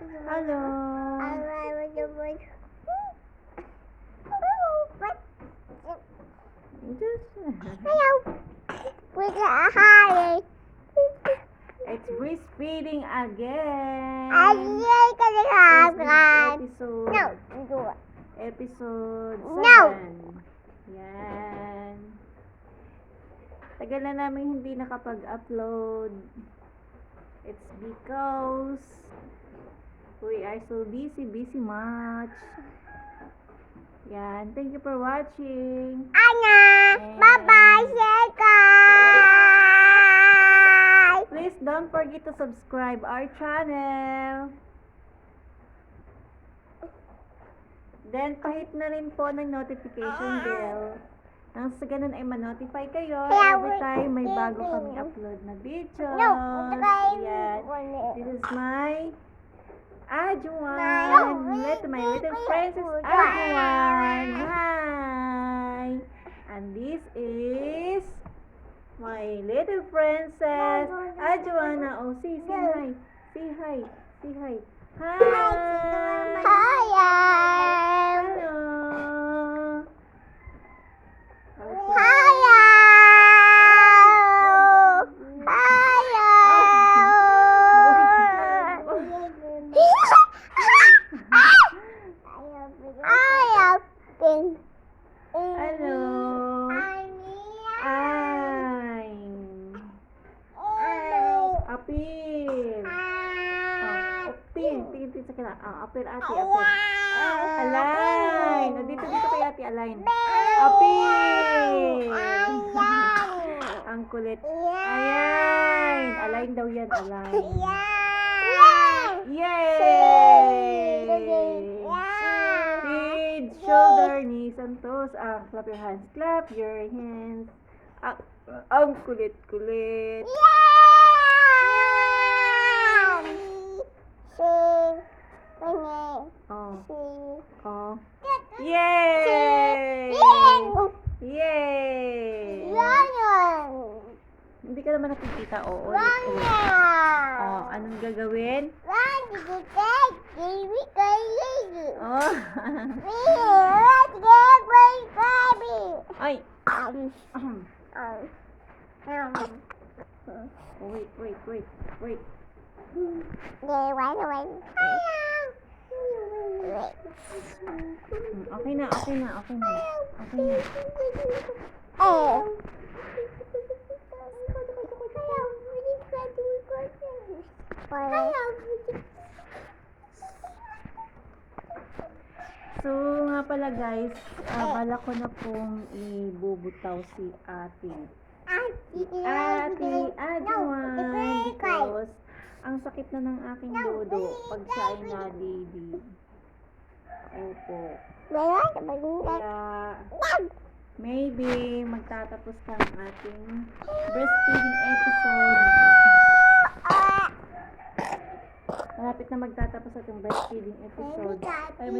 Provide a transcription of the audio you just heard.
Hello. It's breastfeeding again. Episode 7. Yan. Tagal na namin hindi nakapag-upload. It's because we are so busy much. Yan. Thank you for watching. Please don't forget to subscribe our channel. Then, pahit na rin po ng notification bell. Nang sa ganun ay ma-notify kayo every time may bago kaming upload na video. Yan. This is my Ajuan. My little princess Ajuan. Hi. And this is my little princess Ajuana. Oh, say hi. Say hi. Say hi. Hi. Hello. Hello. Apil. Tingin sa kanya. Apil, ate, apil. Align. Dito kay ate, align. Apil. Ang kulit. Ayan. Align daw yan, align. Yay! Feet, shoulder, knees, and toes. Clap your hands. Clap your hands. Ang kulit-kulit. Oh. Yay! Yay! Hindi ka naman nakikita. Ulit. Oh, anong gagawin? Ay! Wait. Okay na. So, nga pala guys, bala ko na pong ibubutaw si ate. Ate Ajuan, because ang sakit na ng aking dodo pag siya ay na-baby. Opo. Kaya, maybe magtatapos ka ng ating breastfeeding episode. Malapit na magtatapos atong breastfeeding episode. Ay,